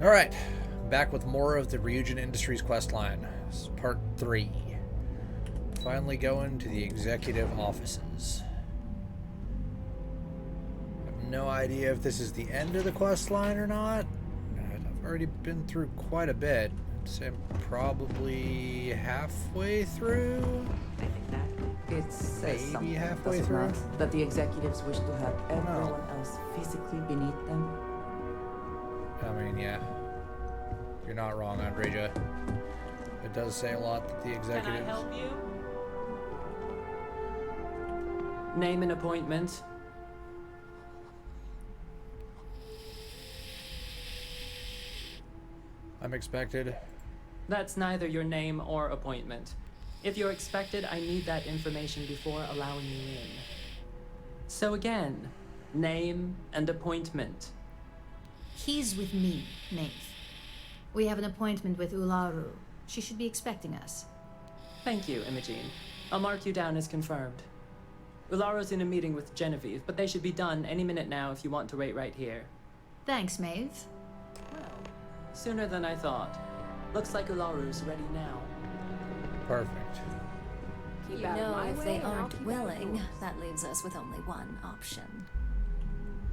Alright, back with more of the Ryujin Industries questline. This is part 3. Finally going to the executive offices. I have no idea if this is the end of the questline or not. I've already been through quite a bit. I'd say I'm probably halfway through. I think that It says Maybe something, halfway does it through? not? That the executives wish to have everyone else physically beneath them. I mean, yeah. You're not wrong, Andreja. It does say a lot that the executives... Can I help you? Name an appointment. I'm expected. That's neither your name or appointment. If you're expected, I need that information before allowing you in. So again, name and appointment. He's with me, Maeve. We have an appointment with Ularu. She should be expecting us. Thank you, Imogene. I'll mark you down as confirmed. Ularo's in a meeting with Genevieve, but they should be done any minute now if you want to wait right here. Thanks, Maeve. Well, sooner than I thought. Looks like Ularu's ready now. Perfect. Keep You out of know, my if way they and I'll aren't keep out of willing, yours. that leaves us with only one option.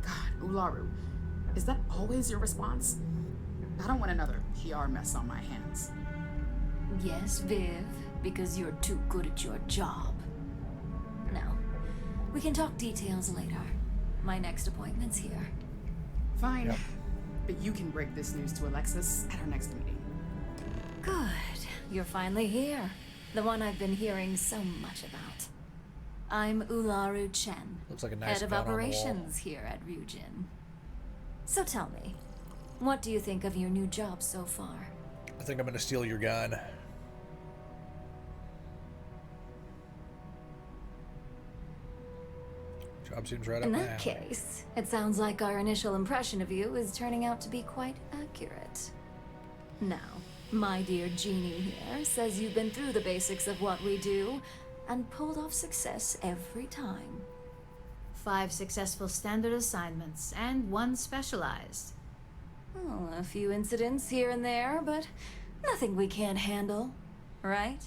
God, Ularu, is that always your response? I don't want another PR mess on my hands. Yes, Viv, because you're too good at your job. Now, we can talk details later. My next appointment's here. Fine, Yep. but you can break this news to Alexis at our next meeting. Good. You're finally here. The one I've been hearing so much about. I'm Ularu Chen, Looks like a nice head of gun on the wall. operations here at Ryujin. So tell me, what do you think of your new job so far? I think I'm gonna steal your gun. Job seems right up In my that alley. case, it sounds like our initial impression of you is turning out to be quite accurate. Now, my dear Jeannie here says you've been through the basics of what we do and pulled off success every time. 5 successful standard assignments, and 1 specialized. Oh, a few incidents here and there, but nothing we can't handle, right?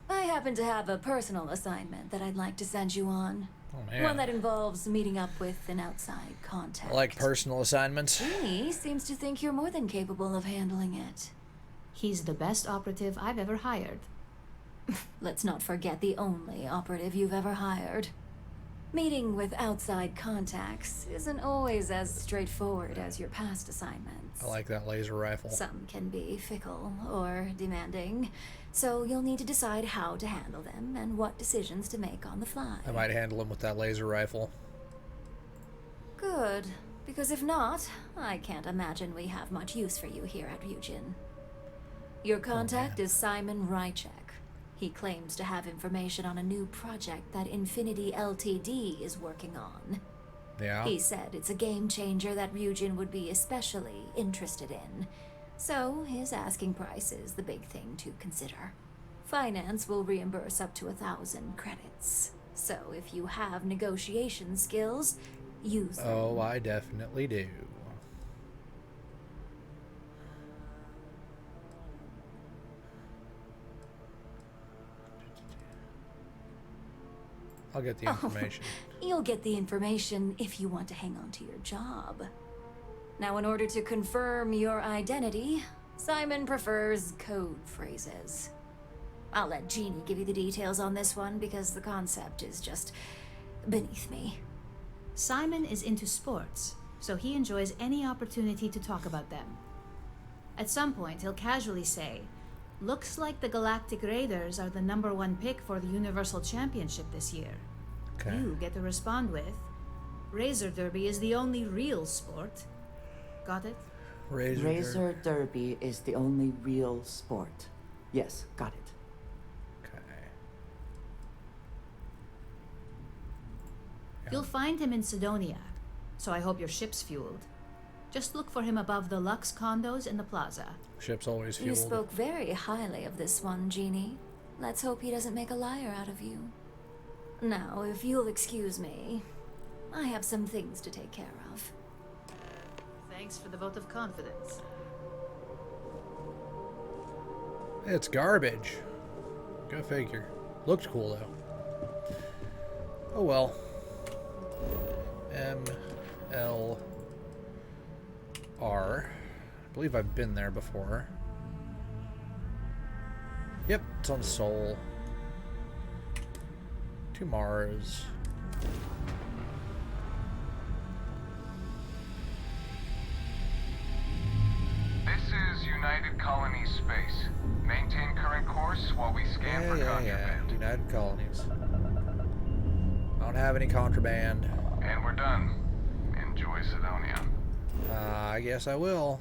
I happen to have a personal assignment that I'd like to send you on. Oh man. One that involves meeting up with an outside contact. I like personal assignments. He seems to think you're more than capable of handling it. He's the best operative I've ever hired. Let's not forget the only operative you've ever hired. Meeting with outside contacts isn't always as straightforward as your past assignments. I like that laser rifle. Some can be fickle or demanding, so you'll need to decide how to handle them and what decisions to make on the fly. I might handle him with that laser rifle. Good, because if not, I can't imagine we have much use for you here at Ryujin. Your contact is Simon Rychek. He claims to have information on a new project that Infinity Ltd is working on. Yeah. He said it's a game changer that Ryujin would be especially interested in. So his asking price is the big thing to consider. Finance will reimburse up to 1,000 credits. So if you have negotiation skills, use them. Oh, I definitely do. I'll get the information. You'll get the information if you want to hang on to your job. Now, in order to confirm your identity, Simon prefers code phrases. I'll let Jeannie give you the details on this one because the concept is just beneath me. Simon is into sports, so he enjoys any opportunity to talk about them. At some point, he'll casually say, "Looks like the Galactic Raiders are the #1 pick for the Universal Championship this year." Okay. You get to respond with, "Razor Derby is the only real sport." Got it? Razor Derby is the only real sport. Yes, got it. Okay. Yeah. You'll find him in Sidonia, so I hope your ship's fueled. Just look for him above the Lux condos in the plaza. Ship's always You fueled. spoke very highly of this one, Jeannie. Let's hope he doesn't make a liar out of you. Now, if you'll excuse me, I have some things to take care of. Thanks for the vote of confidence. It's garbage. Go figure. Looked cool though. Oh well. MLR. I believe I've been there before. Yep, it's on Sol. 2 Mars. This is United Colonies space. Maintain current course while we scan for contraband. United Colonies. Don't have any contraband. And we're done. Enjoy Sidonia. I guess I will.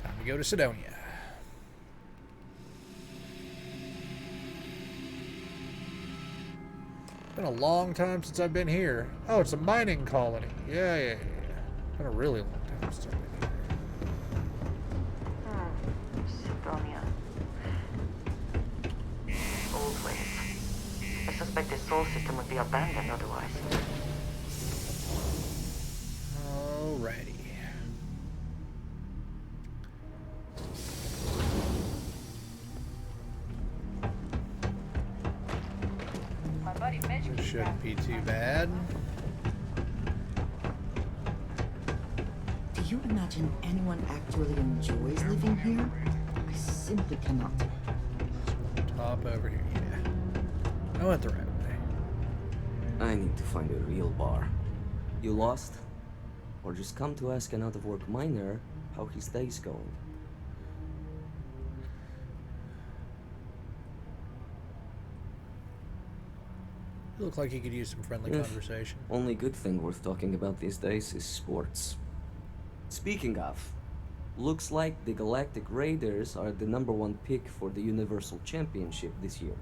Time to go to Sidonia. Been a long time since I've been here. Oh, it's a mining colony. Yeah. Been a really long time since I've been here. Sidonia. Old ways. I suspect this soul system would be abandoned otherwise. Alrighty. This shouldn't be too bad. Do you imagine anyone actually enjoys living here? I simply cannot. Top over here, yeah. I went the right way. I need to find a real bar. You lost? Or just come to ask an out-of-work miner how his day's going? You look like you could use some friendly conversation. Only good thing worth talking about these days is sports. Speaking of, looks like the Galactic Raiders are the #1 pick for the Universal Championship this year.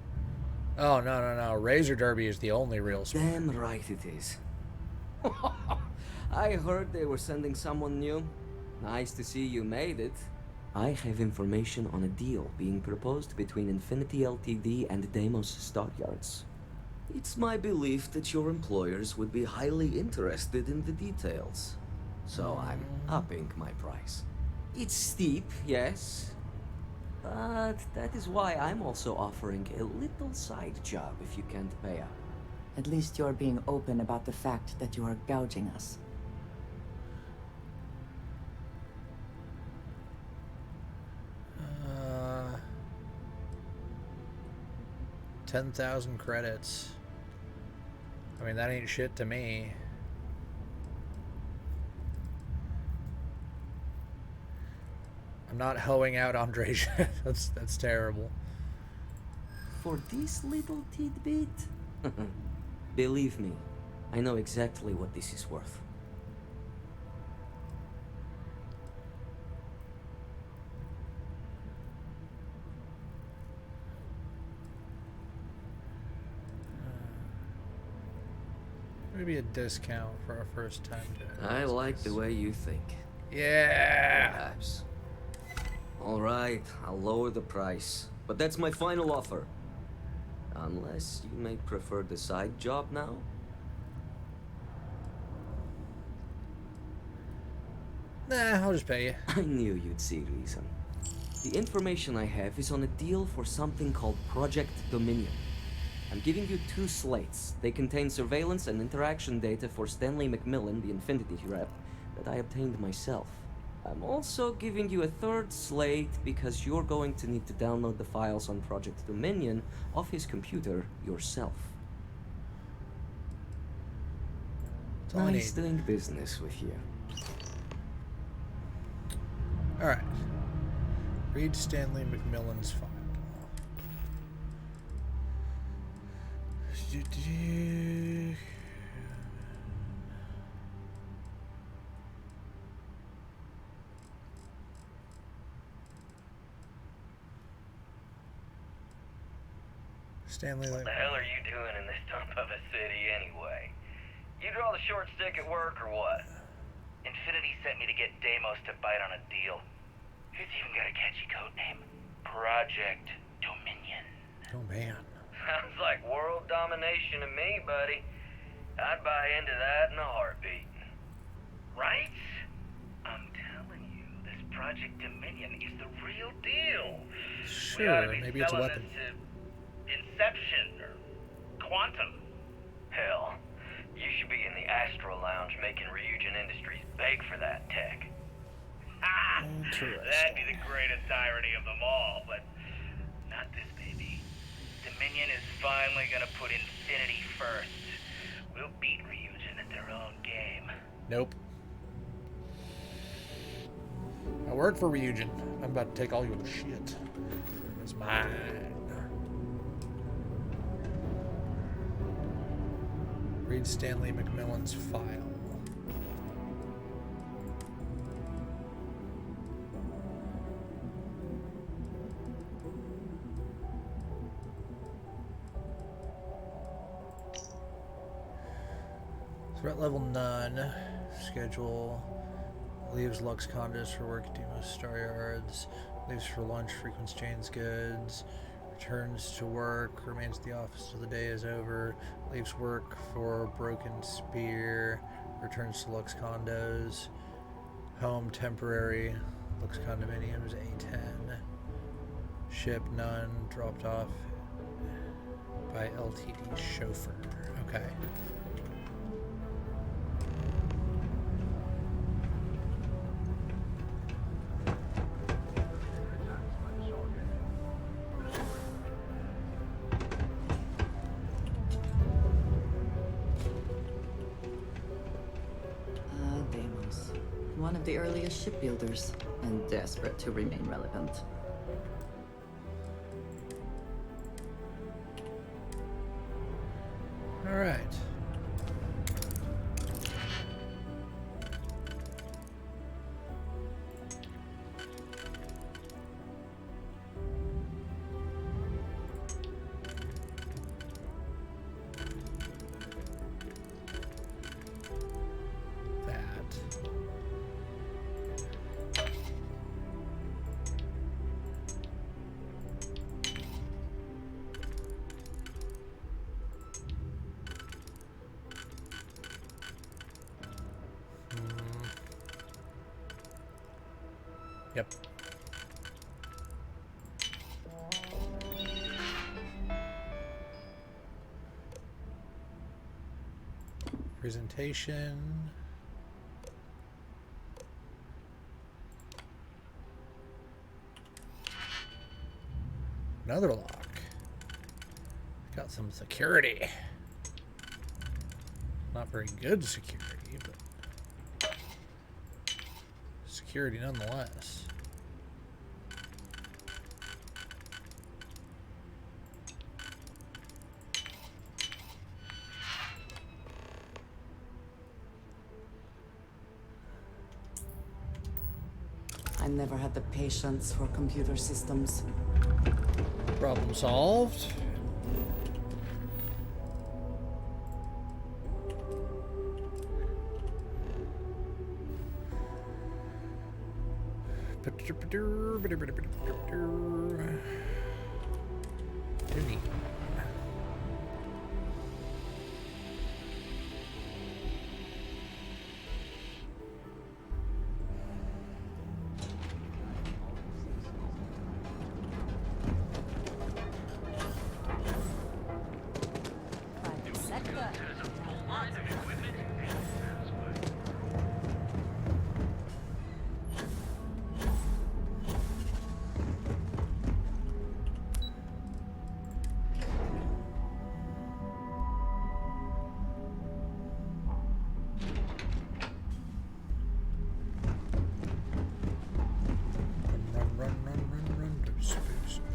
Oh, no. Razor Derby is the only real sport. Damn right it is. I heard they were sending someone new. Nice to see you made it. I have information on a deal being proposed between Infinity Ltd and Deimos Stockyards. It's my belief that your employers would be highly interested in the details. So I'm upping my price. It's steep, yes. But that is why I'm also offering a little side job if you can't pay up. At least you're being open about the fact that you are gouging us. 10,000 credits. I mean, that ain't shit to me. I'm not hoeing out Andre. That's terrible. For this little tidbit? Believe me, I know exactly what this is worth. Maybe a discount for our first time doing I like the way you think. Yeah. Perhaps. All right, I'll lower the price, but that's my final offer. Unless you may prefer the side job now? Nah, I'll just pay you. I knew you'd see reason. The information I have is on a deal for something called Project Dominion. I'm giving you 2 slates. They contain surveillance and interaction data for Stanley McMillan, the Infinity rep, that I obtained myself. I'm also giving you a 3rd slate because you're going to need to download the files on Project Dominion off his computer yourself. That's all I Nice need. doing business with you. Alright. Read Stanley McMillan's file. Stanley, What the hell are you doing in this dump of a city anyway? You draw the short stick at work or what? Infinity sent me to get Deimos to bite on a deal. It's even got a catchy code name. Project Dominion. oh man. Sounds like world domination to me, buddy. I'd buy into that in a heartbeat. Right? I'm telling you, this Project Dominion is the real deal. We ought to Sure, be maybe it's a selling weapon. this to Inception or Quantum. Hell, you should be in the Astro Lounge making Ryujin Industries beg for that tech. Ha! That'd be the greatest irony of them all, but not this baby. Dominion is finally gonna put Infinity first. We'll beat Ryujin at their own game. Nope. I work for Ryujin. I'm about to take all your shit. It's mine. Read Stanley McMillan's file. Threat level none. Schedule. Leaves Lux Condos for work at Demos Star Yards. Leaves for lunch, frequents Jane's Goods. Returns to work. Remains at the office till the day is over. Leaves work for Broken Spear. Returns to Lux Condos. Home temporary. Lux Condominiums A10. Ship none. Dropped off by LTD chauffeur. Okay. Deimos. One of the earliest shipbuilders, and desperate to remain relevant. All right. Yep. Presentation. Another lock. Got some security. Not very good security, but security nonetheless. I never had the patience for computer systems. Problem solved. Neat.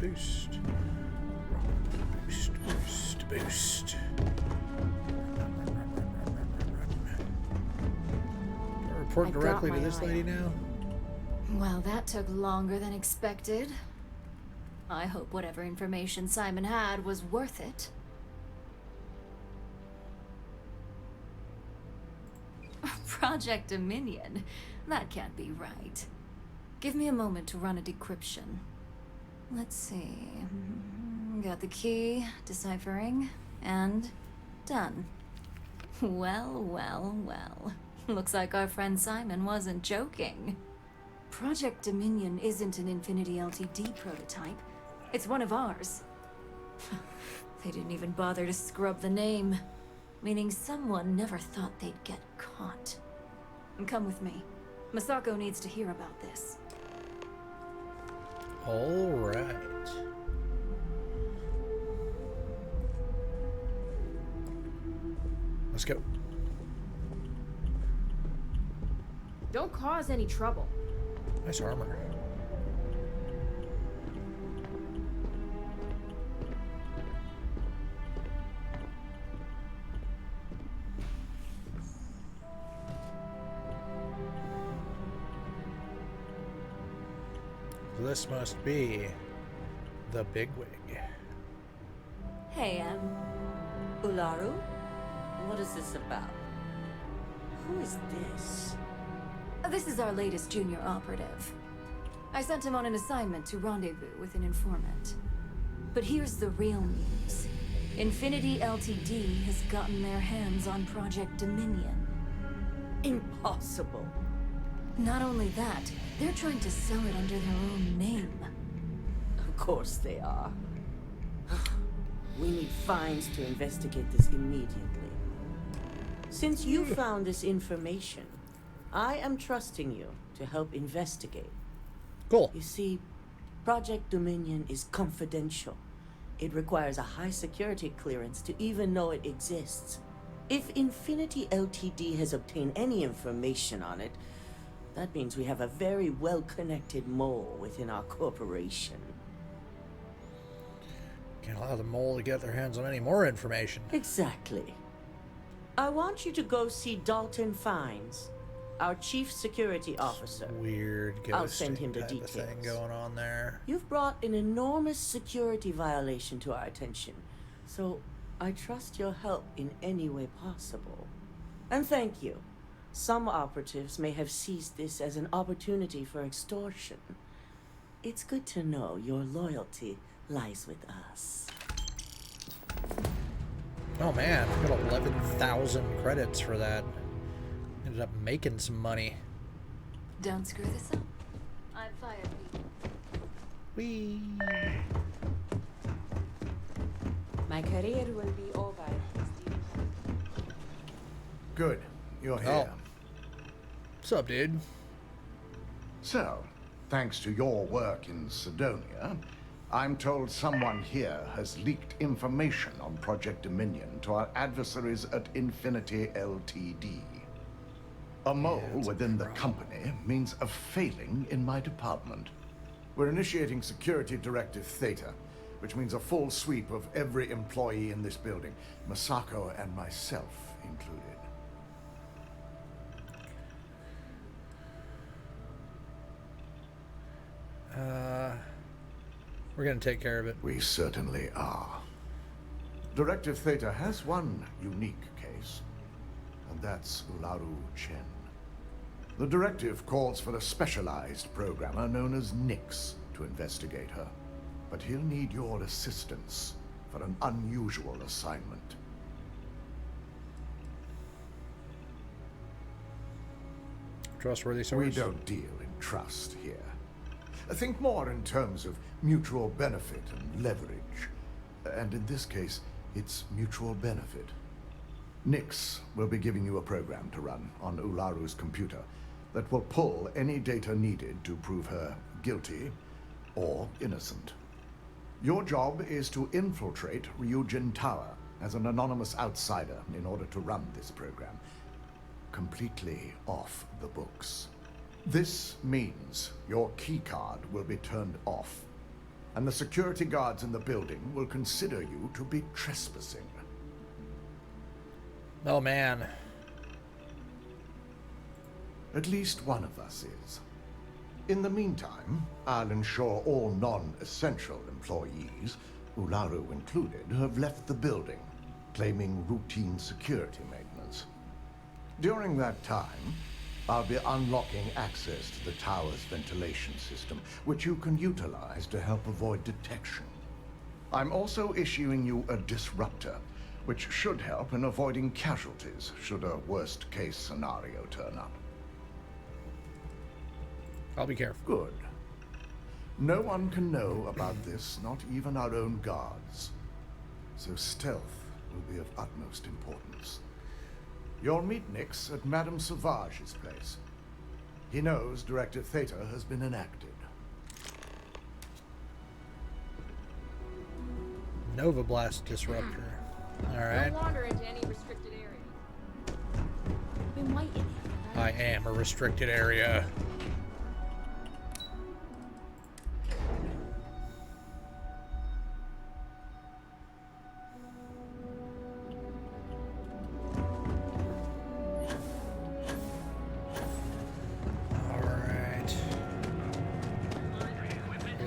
Boost. Boost. Boost. Do I report directly to this lady now? Well, that took longer than expected. I hope whatever information Simon had was worth it. Project Dominion? That can't be right. Give me a moment to run a decryption. Let's see. Got the key, deciphering, and done. Well, well, well. Looks like our friend Simon wasn't joking. Project Dominion isn't an Infinity LTD prototype. It's one of ours. They didn't even bother to scrub the name, meaning someone never thought they'd get caught. And come with me. Masako needs to hear about this. All right. Let's go. Don't cause any trouble. Nice armor. This must be the bigwig. Hey, Ularu? What is this about? Who is this? This is our latest junior operative. I sent him on an assignment to rendezvous with an informant. But here's the real news. Infinity LTD has gotten their hands on Project Dominion. Impossible. Not only that, they're trying to sell it under their own name. Of course they are. We need fines to investigate this immediately. Since you found this information, I am trusting you to help investigate. Cool. You see, Project Dominion is confidential. It requires a high security clearance to even know it exists. If Infinity LTD has obtained any information on it, that means we have a very well-connected mole within our corporation. Can't allow the mole to get their hands on any more information. Exactly. I want you to go see Dalton Fines, our chief security officer. Weird ghosting I'll send him the type of thing details. going on there. You've brought an enormous security violation to our attention, so I trust your help in any way possible. And thank you. Some operatives may have seized this as an opportunity for extortion. It's good to know your loyalty lies with us. Oh man, I got 11,000 credits for that. Ended up making some money. Don't screw this up. I'm fired. Whee! My career will be over. Good. You're here. Oh. What's up, dude? So, thanks to your work in Sidonia, I'm told someone here has leaked information on Project Dominion to our adversaries at Infinity LTD. A mole within the company means a failing in my department. We're initiating Security Directive Theta, which means a full sweep of every employee in this building, Masako and myself included. We're gonna take care of it. We certainly are. Directive Theta has one unique case, and that's Ularu Chen. The directive calls for a specialized programmer known as Nix to investigate her, but he'll need your assistance for an unusual assignment. Trustworthy source? We don't deal in trust here. Think more in terms of mutual benefit and leverage. And in this case, it's mutual benefit. Nix will be giving you a program to run on Ularu's computer that will pull any data needed to prove her guilty or innocent. Your job is to infiltrate Ryujin Tower as an anonymous outsider in order to run this program completely off the books. This means your keycard will be turned off, and the security guards in the building will consider you to be trespassing. Oh man. At least one of us is. In the meantime, I'll ensure all non-essential employees, Ularu included, have left the building, claiming routine security maintenance. During that time, I'll be unlocking access to the tower's ventilation system, which you can utilize to help avoid detection. I'm also issuing you a disruptor, which should help in avoiding casualties should a worst-case scenario turn up. I'll be careful. Good. No one can know about this, not even our own guards. So stealth will be of utmost importance. You'll meet Nix at Madame Sauvage's place. He knows Director Theta has been enacted. Nova Blast Disruptor. Alright. Don't wander into any restricted area. Been waiting. I am a restricted area. Alright.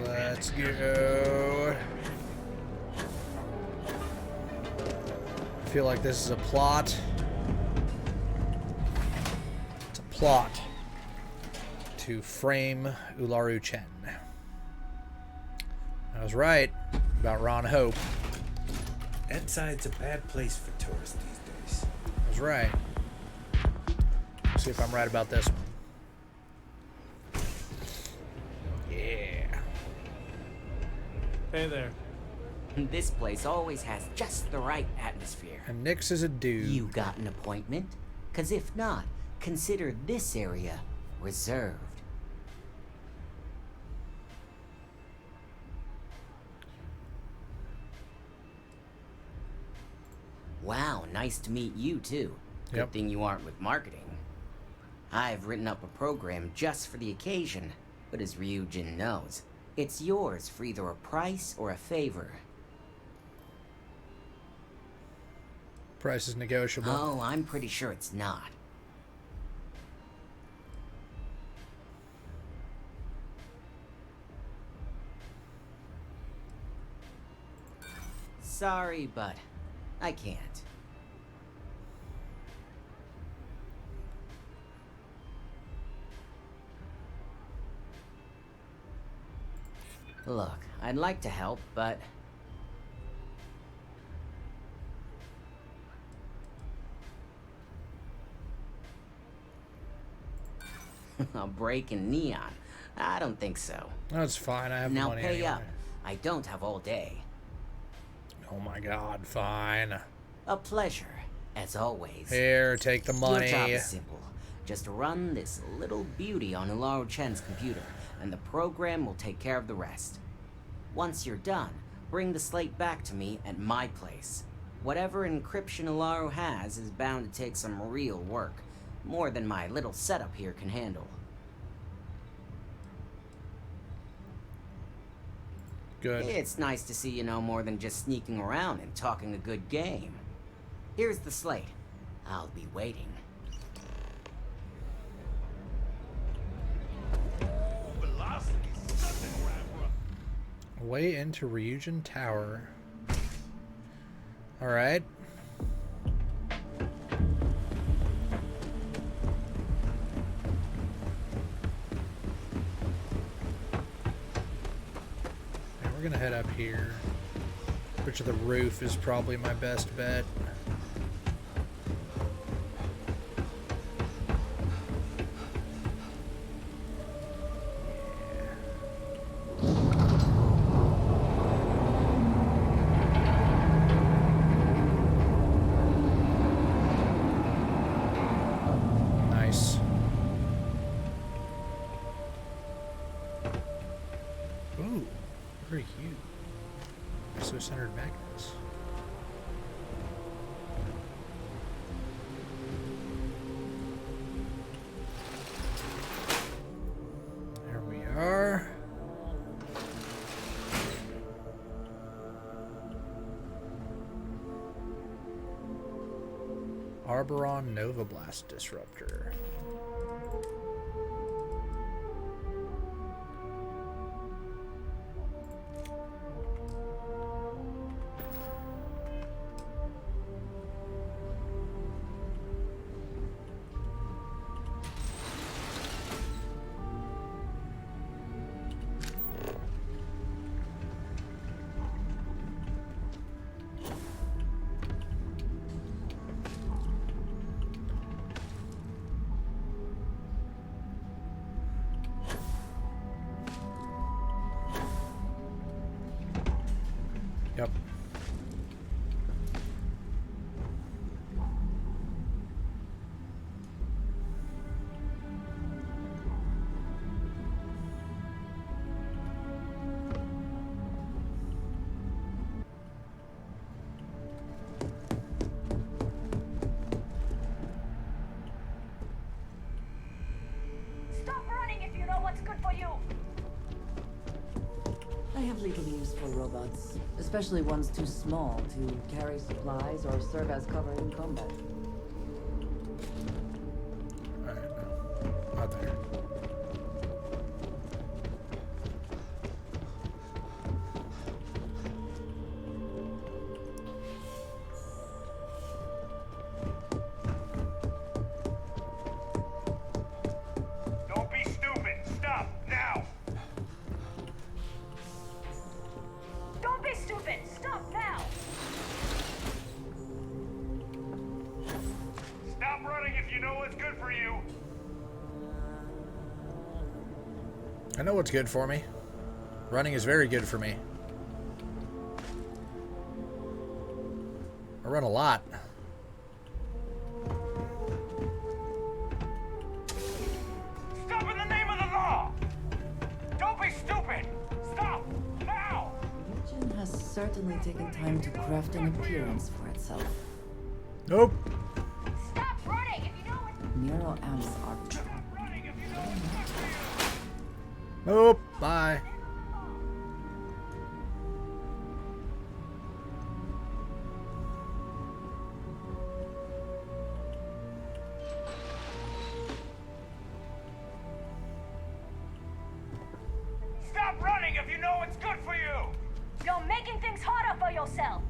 Let's go. I feel like this is a plot. It's a plot to frame Ularu Chen. I was right about Ron Hope. That side's a bad place for tourists these days. I was right. Let's see if I'm right about this one. Yeah. Hey there. This place always has just the right atmosphere. And Nix is a dude. You got an appointment? 'Cause if not, consider this area reserved. Wow, nice to meet you too. Good Yep. thing you aren't with marketing. I've written up a program just for the occasion, but as Ryujin knows, it's yours for either a price or a favor. Price is negotiable. Oh, I'm pretty sure it's not. Sorry, but I can't. Look, I'd like to help, but a break in Neon? I don't think so. That's fine. I have Now money pay anyway. up. I don't have all day. Oh my god, fine. A pleasure, as always. Here, take the money. Your job is simple. Just run this little beauty on Ularu Chen's computer, and the program will take care of the rest. Once you're done, bring the slate back to me at my place. Whatever encryption Ularu has is bound to take some real work. More than my little setup here can handle. Good. It's nice to see you know more than just sneaking around and talking a good game. Here's the slate. I'll be waiting. Way into Ryujin Tower. Alright. And we're gonna head up here. Which of the roof is probably my best bet. Nice. Ooh, very cute. ISO-centered magnets. There we are. Arboron Nova Blast Disruptor. robots, especially ones too small to carry supplies or serve as cover in combat. Alright, no. Out there. Don't be stupid! Stop! Now! Don't be stupid! Stop now! Stop running if you know what's good for you! I know what's good for me. Running is very good for me. I run a lot. Stop in the name of the law! Don't be stupid! Stop! Now! Ryujin has certainly taken time to craft an appearance for itself. Nope. Stop running if you know what... Nero amps are... Nope. Bye. Stop running if you know what's good for you! You're making things harder for yourself!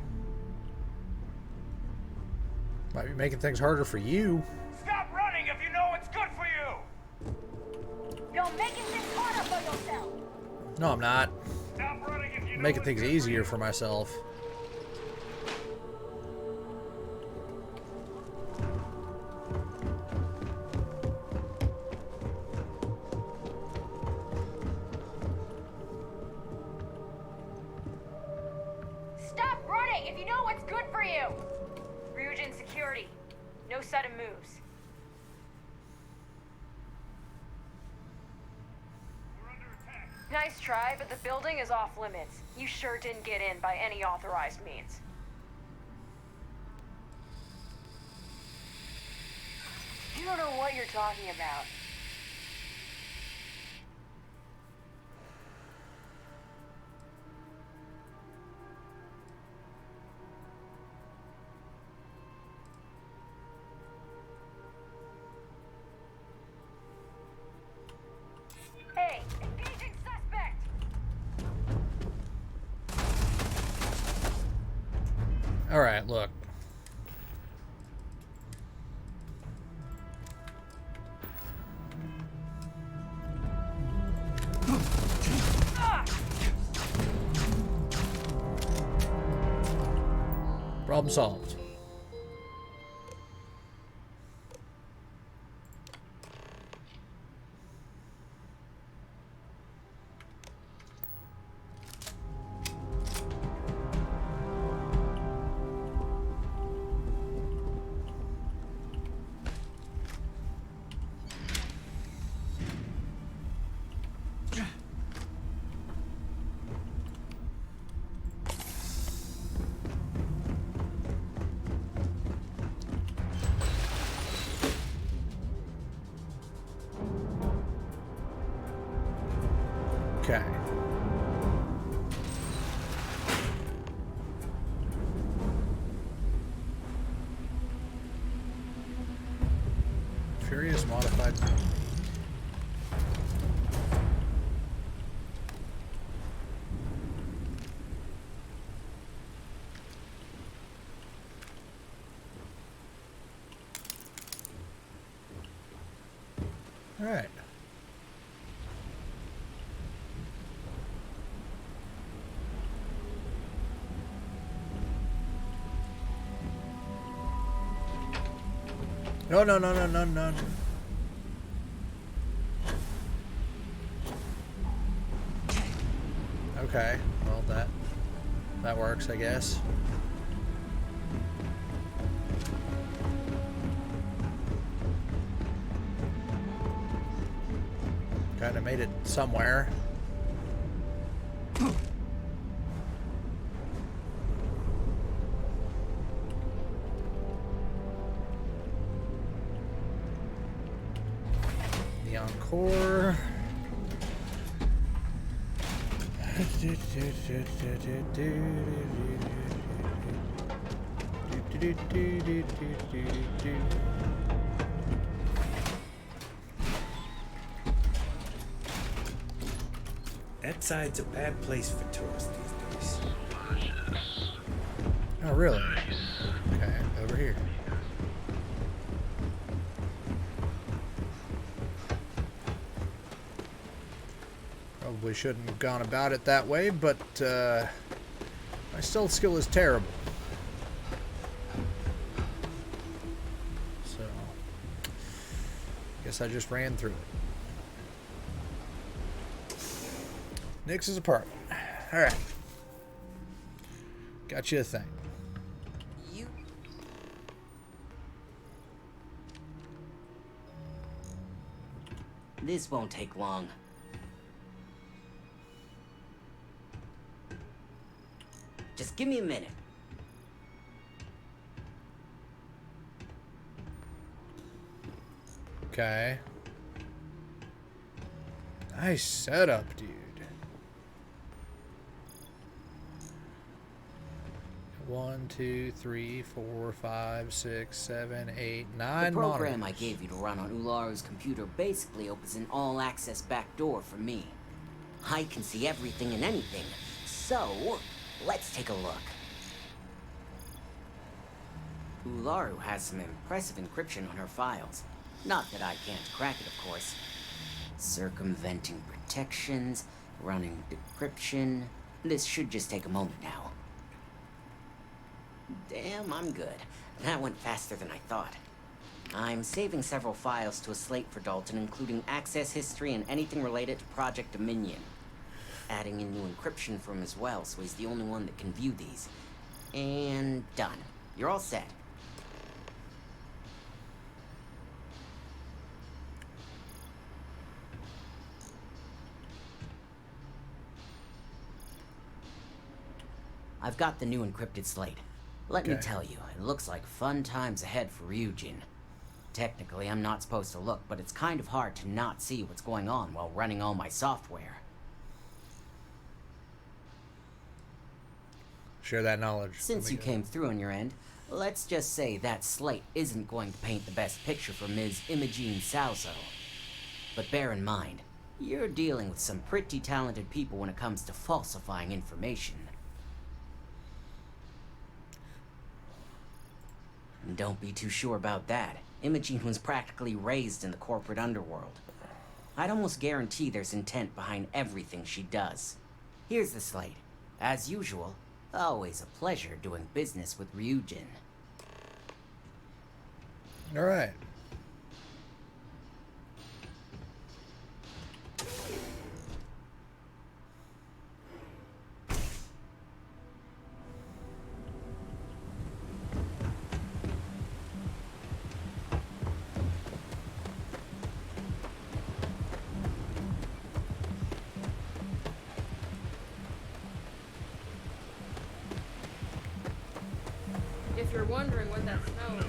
Might be making things harder for you. Stop running if you know what's good for you! You're making things harder for yourself! No, I'm not. Stop running if you I'm know making what's things good easier for myself. Stop running if you know what's good for you! Ryujin security. No sudden moves. Nice try, but the building is off limits. You sure didn't get in by any authorized means. You don't know what you're talking about. Hey, engaging suspect! Alright, look. Problem solved. Okay. Furious modified. All right. No, no, no, no, no, no. Okay, well that works, I guess. Kind of made it somewhere. The Encore. That side's a bad place for tourists these days. Oh, really? Okay, over here. Probably shouldn't have gone about it that way, but my stealth skill is terrible. So, guess I just ran through it. Nix's apartment. Alright. Got you a thing. This won't take long. Just give me a minute. Okay. Nice setup, dude. 1, 2, 3, 4, 5, 6, 7, 8, 9 The program monitors. I gave you to run on Ularu's computer basically opens an all-access backdoor for me. I can see everything and anything, so let's take a look. Ularu has some impressive encryption on her files. Not that I can't crack it, of course. Circumventing protections, running decryption. This should just take a moment now. Damn, I'm good. That went faster than I thought. I'm saving several files to a slate for Dalton, including access history and anything related to Project Dominion. Adding in new encryption for him as well, so he's the only one that can view these. And done. You're all set. I've got the new encrypted slate. Let me tell you, it looks like fun times ahead for Ryujin. Technically, I'm not supposed to look, but it's kind of hard to not see what's going on while running all my software. Share that knowledge. Since you came through on your end, let's just say that slate isn't going to paint the best picture for Ms. Imogene Salzo. But bear in mind, you're dealing with some pretty talented people when it comes to falsifying information. And don't be too sure about that. Imogene was practically raised in the corporate underworld. I'd almost guarantee there's intent behind everything she does. Here's the slate. As usual, always a pleasure doing business with Ryujin. All right. If you're wondering what that smell is.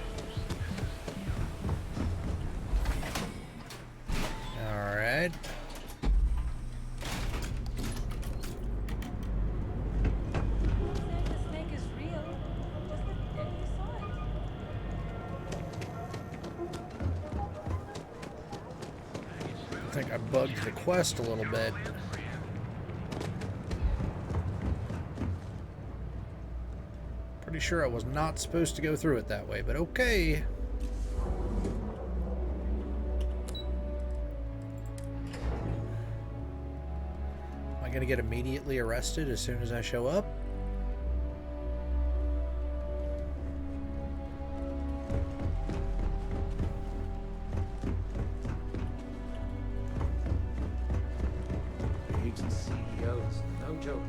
All right. The snake is real. Just like you did when you saw it. I think I bugged the quest a little bit. Pretty sure I was not supposed to go through it that way, but okay. Am I gonna get immediately arrested as soon as I show up? Agent CEOs, no joke.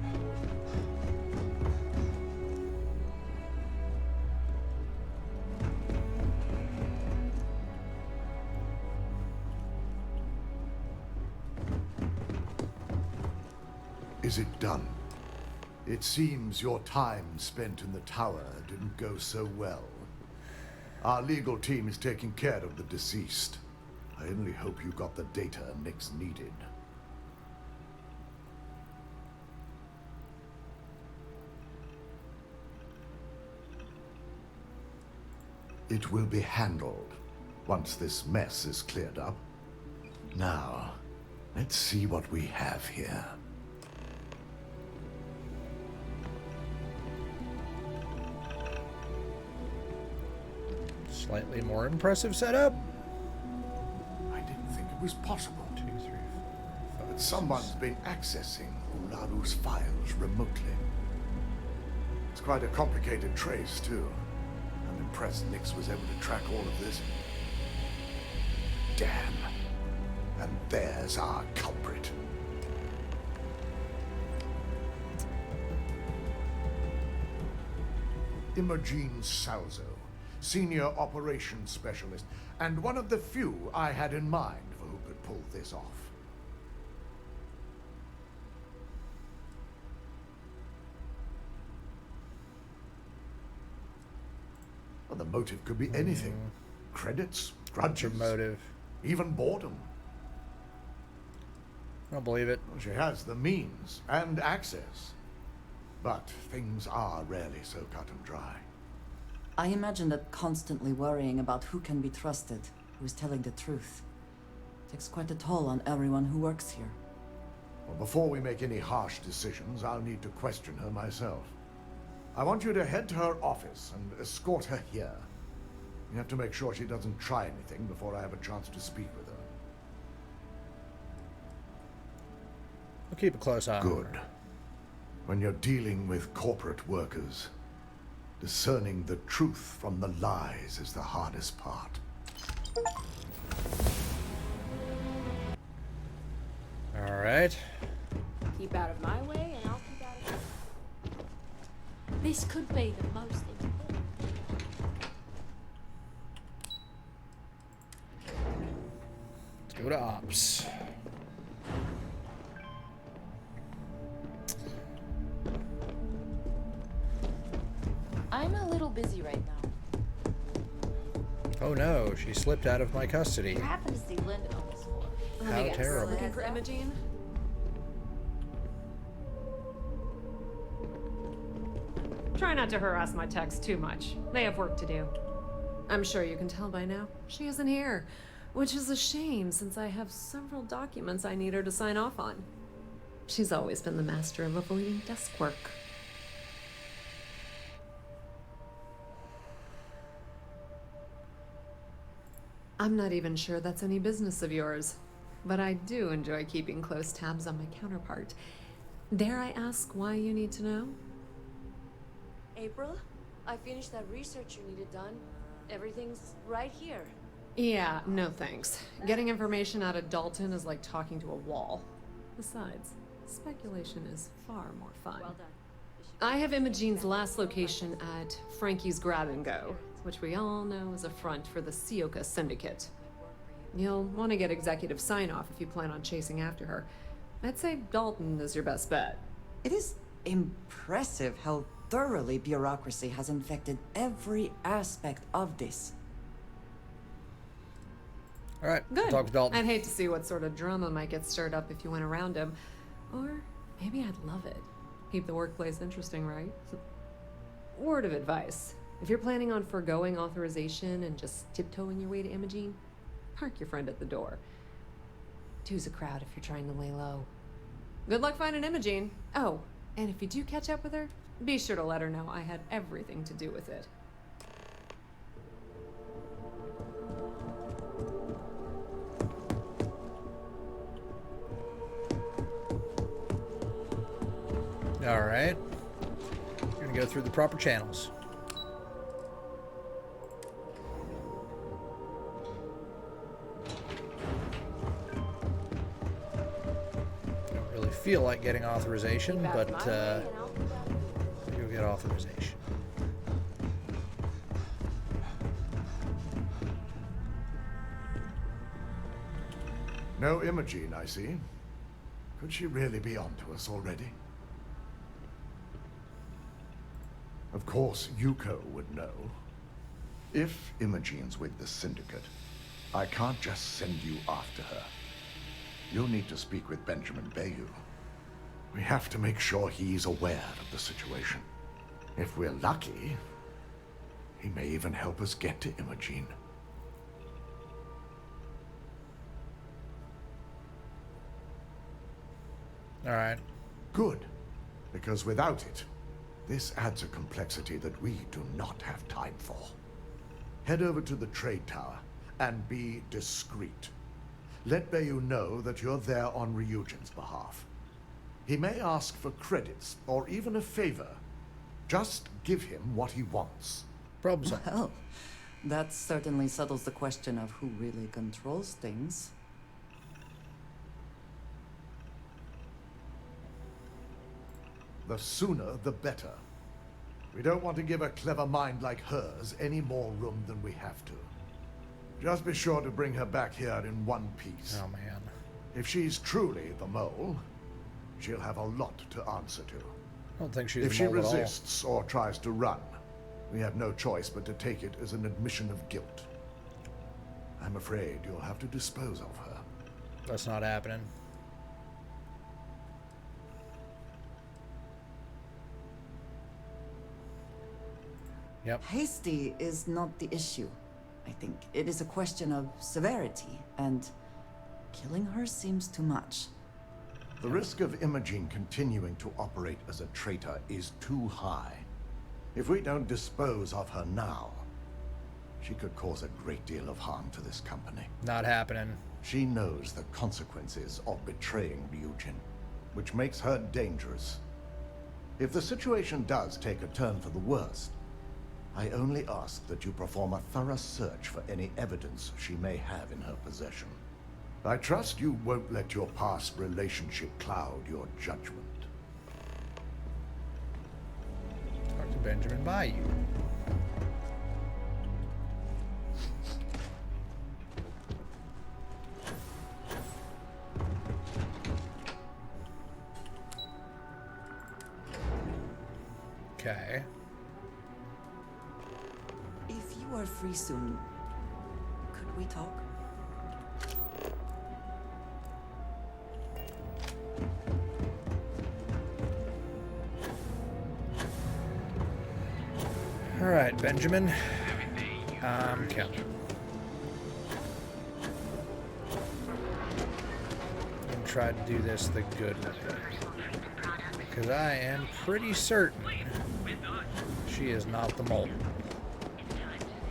Is it done? It seems your time spent in the tower didn't go so well. Our legal team is taking care of the deceased. I only hope you got the data Nix needed. It will be handled once this mess is cleared up. Now, let's see what we have here. Slightly more impressive setup. I didn't think it was possible. 2, 3, 4, 5, But someone's been accessing Ularu's files remotely. It's quite a complicated trace, too. I'm impressed Nix was able to track all of this. Damn. And there's our culprit. Imogen Salzo, Senior Operations Specialist, and one of the few I had in mind for who could pull this off. Well, the motive could be anything. Credits, grudges, motive. Even boredom. I don't believe it. Well, she has the means and access. But things are rarely so cut and dry. I imagine that constantly worrying about who can be trusted, who is telling the truth, takes quite a toll on everyone who works here. Well, before we make any harsh decisions, I'll need to question her myself. I want you to head to her office and escort her here. You have to make sure she doesn't try anything before I have a chance to speak with her. We'll keep a close eye on Good. her. When you're dealing with corporate workers, discerning the truth from the lies is the hardest part. All right. Keep out of my way, and I'll keep out of yours. This could be the most important. Let's go to ops. I'm a little busy right now. Oh no, she slipped out of my custody. You happen to see Lyndon on this floor. How terrible. Looking for Imogen? Try not to harass my techs too much. They have work to do. I'm sure you can tell by now. She isn't here, which is a shame since I have several documents I need her to sign off on. She's always been the master of avoiding desk work. I'm not even sure that's any business of yours, but I do enjoy keeping close tabs on my counterpart. Dare I ask why you need to know? April, I finished that research you needed done. Everything's right here. Yeah, no thanks. Getting information out of Dalton is like talking to a wall. Besides, speculation is far more fun. Well done. I have Imogen's last location at Frankie's Grab and Go, which we all know is a front for the Sioka Syndicate. You'll want to get executive sign-off if you plan on chasing after her. I'd say Dalton is your best bet. It is impressive how thoroughly bureaucracy has infected every aspect of this. All right, Good. talk to Dalton. I'd hate to see what sort of drama might get stirred up if you went around him. Or maybe I'd love it. Keep the workplace interesting, right? Word of advice. If you're planning on foregoing authorization and just tiptoeing your way to Imogen, park your friend at the door. Two's a crowd if you're trying to lay low. Good luck finding Imogen. Oh, and if you do catch up with her, be sure to let her know I had everything to do with it. All right. We're gonna go through the proper channels. Don't really feel like getting authorization, but you'll get authorization. No Imogen, I see. Could she really be onto us already? Of course, Yuko would know. If Imogen's with the Syndicate, I can't just send you after her. You'll need to speak with Benjamin Bayou. We have to make sure he's aware of the situation. If we're lucky, He may even help us get to Imogen. All right. Good, because without it, this adds a complexity that we do not have time for. Head over to the trade tower and be discreet. Let Bayu know that you're there on Ryujin's behalf. He may ask for credits or even a favor. Just give him what he wants. Problem solved. Well, that certainly settles the question of who really controls things. The sooner, the better. We don't want to give a clever mind like hers any more room than we have to. Just be sure to bring her back here in one piece. Oh, man. If she's truly the mole, she'll have a lot to answer to. I don't think she's If the she mole at all. resists or tries to run, we have no choice but to take it as an admission of guilt. I'm afraid you'll have to dispose of her. That's not happening. Yep. Hasty is not the issue, I think. It is a question of severity, and killing her seems too much. The risk of Imogen continuing to operate as a traitor is too high. If we don't dispose of her now, she could cause a great deal of harm to this company. Not happening. She knows the consequences of betraying Ryujin, which makes her dangerous. If the situation does take a turn for the worst, I only ask that you perform a thorough search for any evidence she may have in her possession. I trust you won't let your past relationship cloud your judgment. Talk to Benjamin Bayou. Okay. If you are free soon, could we talk? All right, Benjamin. I'm counting. And try to do this the good way. Because I am pretty certain she is not the mole.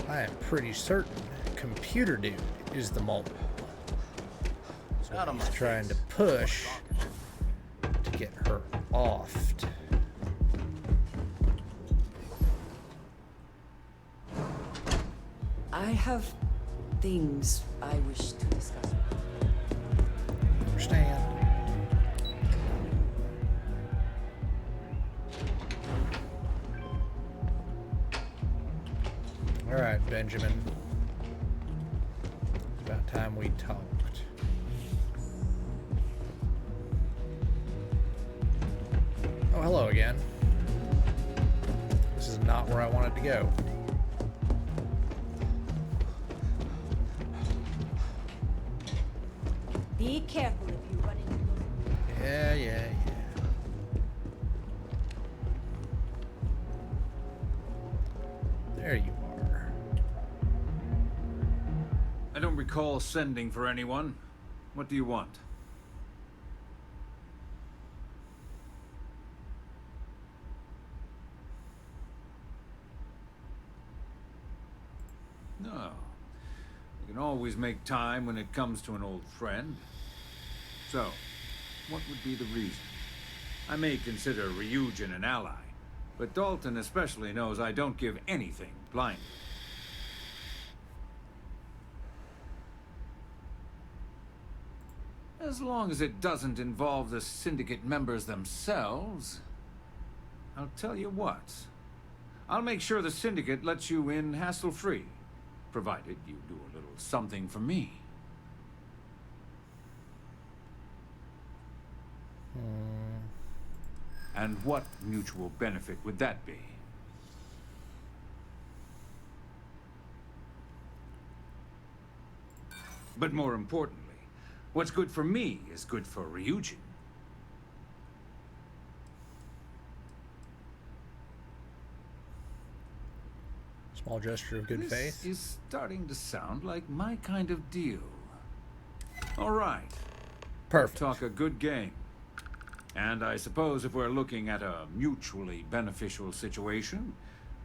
I am pretty certain Computer Dude is the mole. So he's trying to push to get her offed. I have things I wish to discuss. Understand. All right, Benjamin. It's about time we talked. Oh, hello again. This is not where I wanted to go. Be careful if you run into those. Yeah. There you are. I don't recall sending for anyone. What do you want? No. You can always make time when it comes to an old friend. So, what would be the reason? I may consider Ryujin an ally, but Dalton especially knows I don't give anything blindly. As long as it doesn't involve the Syndicate members themselves, I'll tell you what. I'll make sure the Syndicate lets you in hassle-free, provided you do a little something for me. And what mutual benefit would that be? But more importantly, what's good for me is good for Ryujin. Small gesture of good This faith. is starting to sound like my kind of deal. All right. Perfect. Talk a good game. And I suppose if we're looking at a mutually beneficial situation,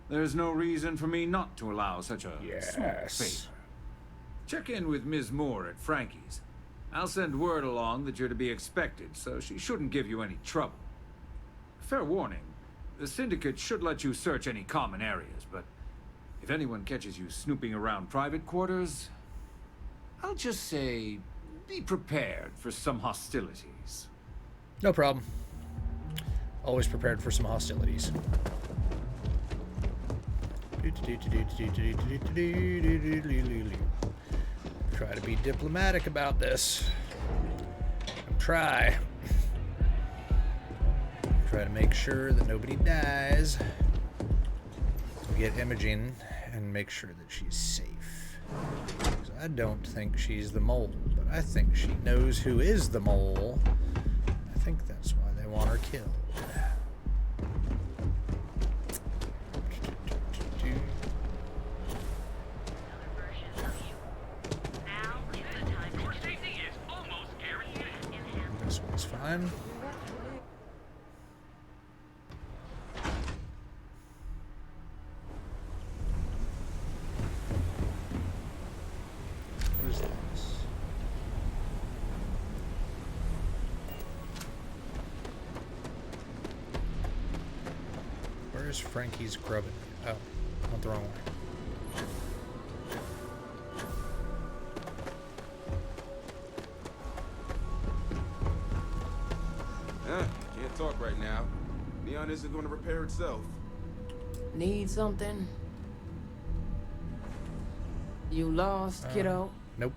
there's no reason for me not to allow such a small favor. Check in with Ms. Moore at Frankie's. I'll send word along that you're to be expected, so she shouldn't give you any trouble. Fair warning, the Syndicate should let you search any common areas, but if anyone catches you snooping around private quarters, I'll just say, be prepared for some hostilities. No problem. Always prepared for some hostilities. Try to be diplomatic about this. Try to make sure that nobody dies. We get Imogen and make sure that she's safe. Because I don't think she's the mole, but I think she knows who is the mole. I think that's why they want her killed. This one's fine. What is this? Where is Frankie's grubbing? Oh, went the wrong way. Can't talk right now. Neon isn't going to repair itself. Need something? You lost, kiddo? Nope.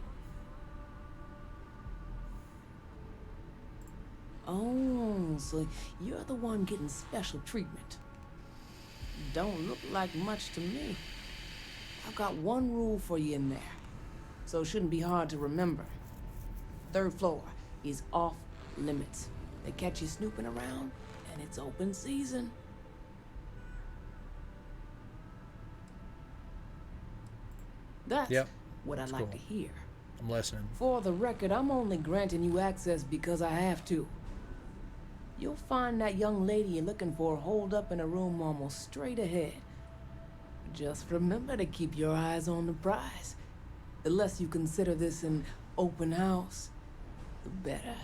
Oh, so you're the one getting special treatment. Don't look like much to me. I've got one rule for you in there, so it shouldn't be hard to remember. 3rd floor is off limits. They catch you snooping around, and it's open season. That's what I like to hear. I'm listening. For the record, I'm only granting you access because I have to. You'll find that young lady you're looking for holed up in a room almost straight ahead. Just remember to keep your eyes on the prize. The less you consider this an open house, the better.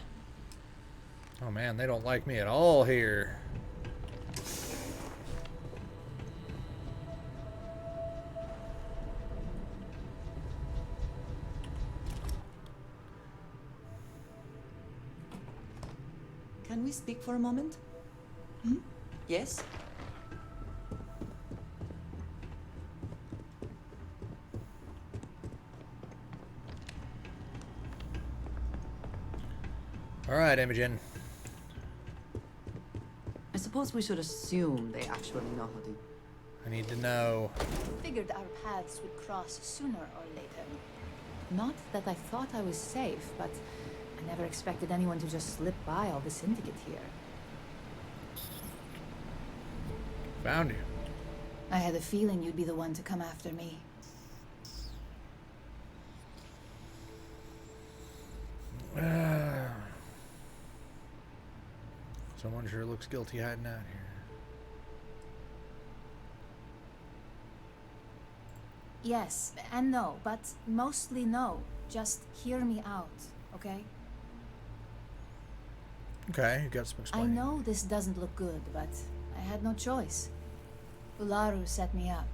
Oh man, they don't like me at all here. Can we speak for a moment? Yes? All right, Imogen. I suppose we should assume they actually know how to... I need to know. Figured our paths would cross sooner or later. Not that I thought I was safe, but I never expected anyone to just slip by all the Syndicate here. Found you. I had a feeling you'd be the one to come after me. Someone sure looks guilty hiding out here. Yes, and no, but mostly no. Just hear me out, okay? Okay, you got some I explaining. know this doesn't look good, but I had no choice. Ularu set me up.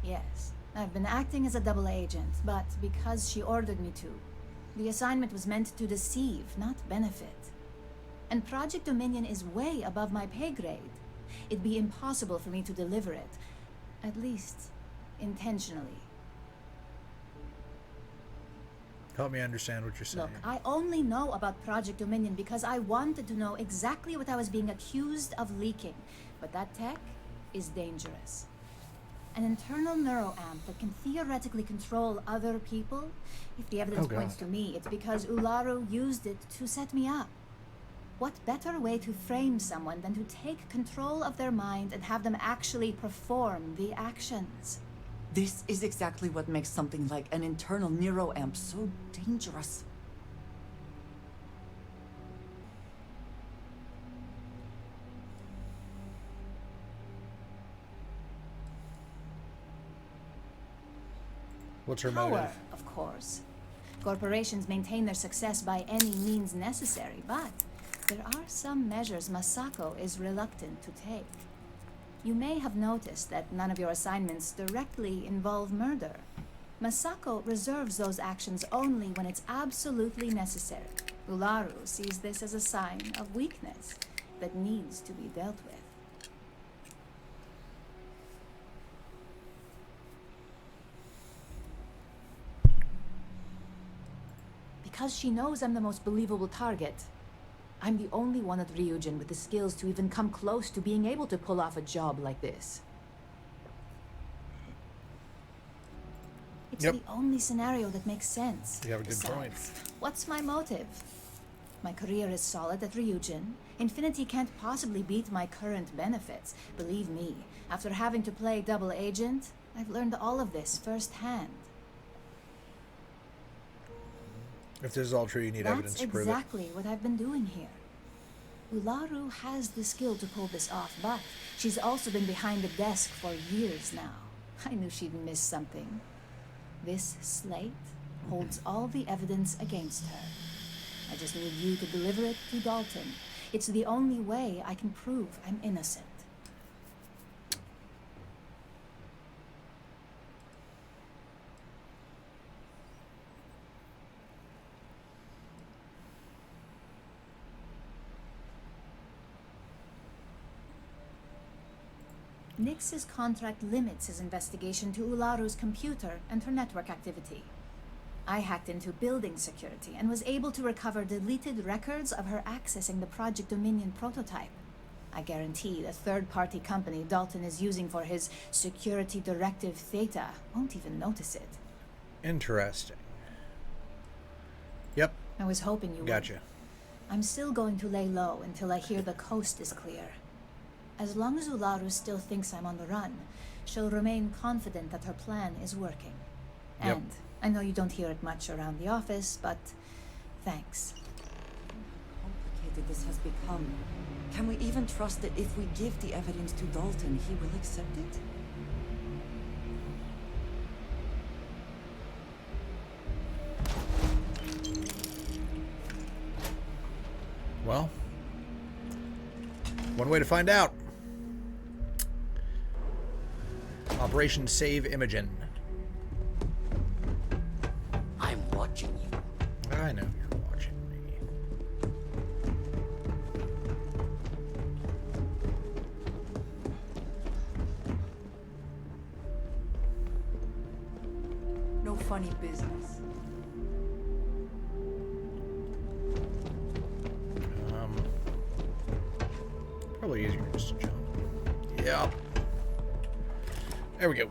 Yes, I've been acting as a double agent, but because she ordered me to. The assignment was meant to deceive, not benefit. And Project Dominion is way above my pay grade. It'd be impossible for me to deliver it. At least, intentionally. Help me understand what you're saying. Look, I only know about Project Dominion because I wanted to know exactly what I was being accused of leaking. But that tech is dangerous. An internal neuroamp that can theoretically control other people. If the evidence points to me, it's because Ularu used it to set me up. What better way to frame someone than to take control of their mind and have them actually perform the actions? This is exactly what makes something like an internal neuroamp so dangerous. What's her Power, motive? of course. Corporations maintain their success by any means necessary, but there are some measures Masako is reluctant to take. You may have noticed that none of your assignments directly involve murder. Masako reserves those actions only when it's absolutely necessary. Ularu sees this as a sign of weakness that needs to be dealt with. Because she knows I'm the most believable target. I'm the only one at Ryujin with the skills to even come close to being able to pull off a job like this. It's the only scenario that makes sense. You have a good point. What's my motive? My career is solid at Ryujin. Infinity can't possibly beat my current benefits. Believe me, after having to play double agent, I've learned all of this firsthand. If this is all true, you need evidence That's to prove it. exactly what I've been doing here. Ularu has the skill to pull this off, but she's also been behind the desk for years now. I knew she'd miss something. This slate holds all the evidence against her. I just need you to deliver it to Dalton. It's the only way I can prove I'm innocent. Nix's contract limits his investigation to Ularu's computer and her network activity. I hacked into building security and was able to recover deleted records of her accessing the Project Dominion prototype. I guarantee the third-party company Dalton is using for his security directive Theta won't even notice it. Interesting. Yep. I was hoping you would. Gotcha. I'm still going to lay low until I hear the coast is clear. As long as Ularu still thinks I'm on the run, she'll remain confident that her plan is working. Yep. And I know you don't hear it much around the office, but thanks. Complicated this has become. Can we even trust that if we give the evidence to Dalton, he will accept it? Well, one way to find out. Operation Save Imogen. I'm watching you. I know you're watching me. No funny business. Probably easier just to jump. Yep. There we go.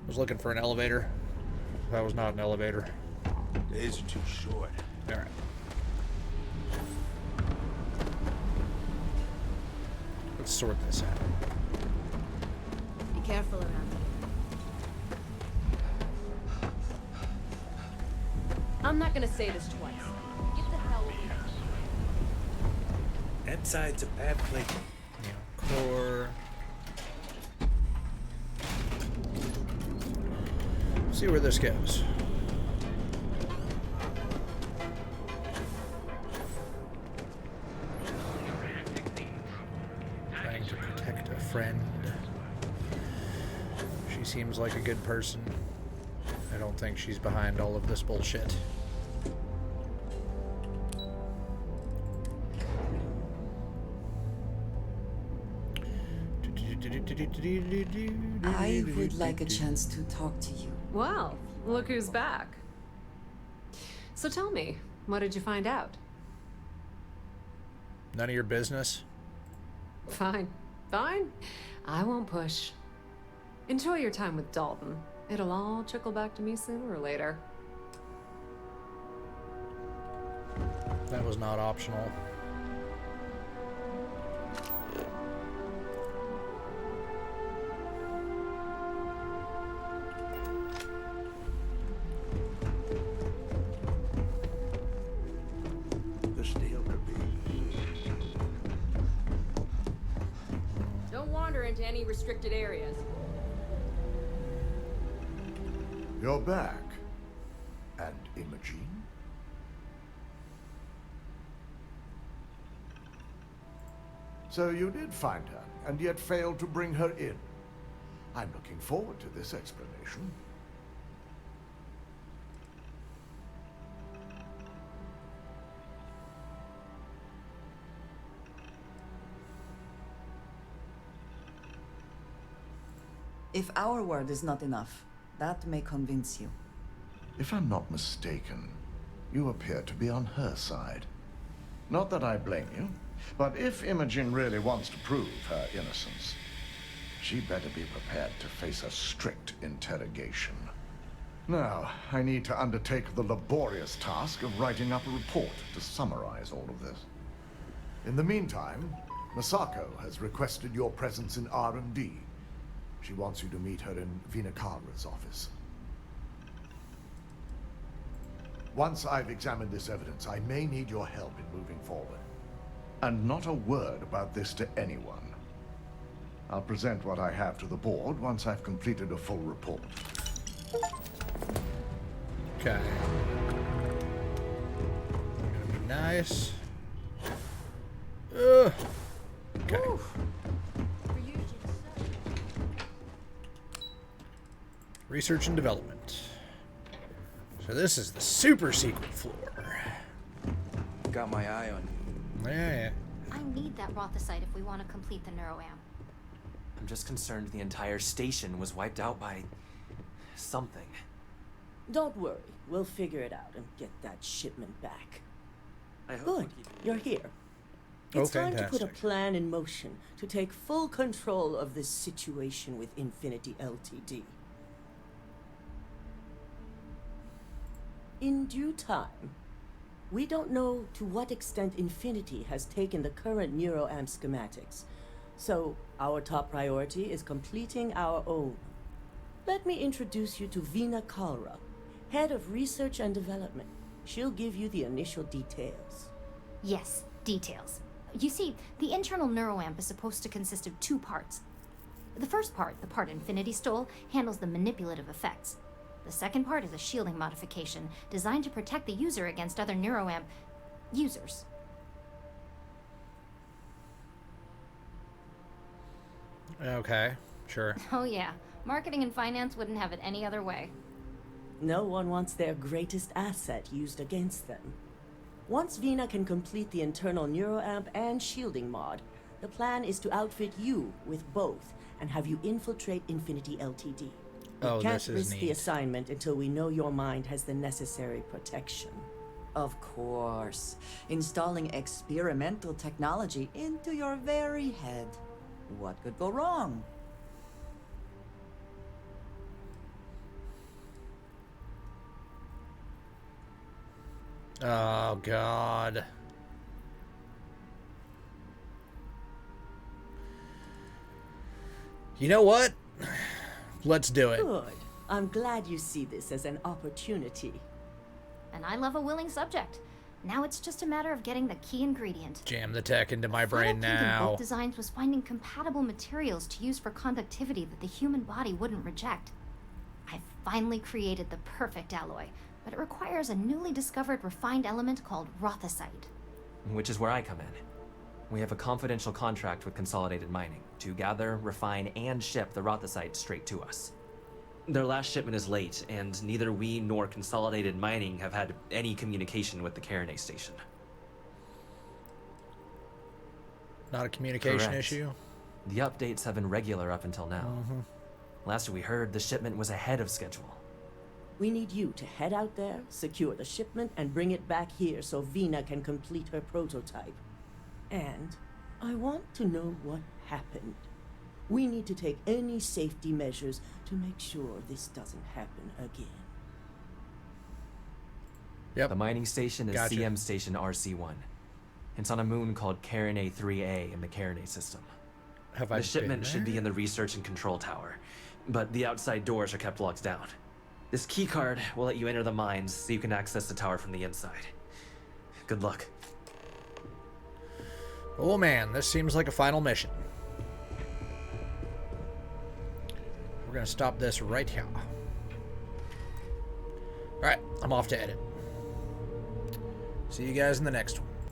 Was looking for an elevator. That was not an elevator. Days are too short. All right. Let's sort this out. Be careful around here. I'm not gonna say this twice. Get the hell away. That side's a bad place. Core. See where this goes. Trying to protect a friend. She seems like a good person. I don't think she's behind all of this bullshit. I would like a chance to talk to you. Well, look who's back. So tell me, what did you find out? None of your business. Fine. Fine. I won't push. Enjoy your time with Dalton. It'll all trickle back to me sooner or later. That was not optional. into any restricted areas. You're back. And Imogene? So you did find her, and yet failed to bring her in. I'm looking forward to this explanation. If our word is not enough, that may convince you. If I'm not mistaken, you appear to be on her side. Not that I blame you, but if Imogen really wants to prove her innocence, she better be prepared to face a strict interrogation. Now, I need to undertake the laborious task of writing up a report to summarize all of this. In the meantime, Masako has requested your presence in R&D. She wants you to meet her in Vinakara's office. Once I've examined this evidence, I may need your help in moving forward. And not a word about this to anyone. I'll present what I have to the board once I've completed a full report. Okay. Gonna be nice. Ugh. Okay. Research and development. So this is the super secret floor. Got my eye on you. Yeah. I need that Rothicite if we want to complete the neuroamp. I'm just concerned the entire station was wiped out by something. Don't worry, we'll figure it out and get that shipment back. I hope Good, you're here. It's time to put a plan in motion to take full control of this situation with Infinity Ltd. In due time. We don't know to what extent Infinity has taken the current neuroamp schematics, so our top priority is completing our own. Let me introduce you to Vina Kalra, Head of Research and Development. She'll give you the initial details. Yes, details. You see, the internal neuroamp is supposed to consist of two parts. The first part, the part Infinity stole, handles the manipulative effects. The second part is a shielding modification designed to protect the user against other neuroamp users. Okay, sure. Oh yeah, marketing and finance wouldn't have it any other way. No one wants their greatest asset used against them. Once Vina can complete the internal neuroamp and shielding mod, the plan is to outfit you with both and have you infiltrate Infinity Ltd. We can't risk the assignment until we know your mind has the necessary protection. Of course. Installing experimental technology into your very head. What could go wrong? Oh, God. You know what? Let's do it. Good. I'm glad you see this as an opportunity. And I love a willing subject. Now it's just a matter of getting the key ingredient. Jam the tech into my brain In now. both designs was finding compatible materials to use for conductivity that the human body wouldn't reject. I've finally created the perfect alloy, but it requires a newly discovered refined element called Rothicite. Which is where I come in. We have a confidential contract with Consolidated Mining to gather, refine, and ship the Rothicite straight to us. Their last shipment is late, and neither we nor Consolidated Mining have had any communication with the Carinae station. Not a communication Correct. issue? The updates have been regular up until now. Mm-hmm. Last we heard, the shipment was ahead of schedule. We need you to head out there, secure the shipment, and bring it back here so Vina can complete her prototype. And I want to know what happened. We need to take any safety measures to make sure this doesn't happen again. Yep. The mining station is Gotcha. CM Station RC-1. It's on a moon called Carinae 3A in the Carinae system. Have I The shipment been should be there? in the research and control tower, but the outside doors are kept locked down. This keycard will let you enter the mines so you can access the tower from the inside. Good luck. Oh man, this seems like a final mission. we're going to stop this right here. Alright, I'm off to edit. See you guys in the next one.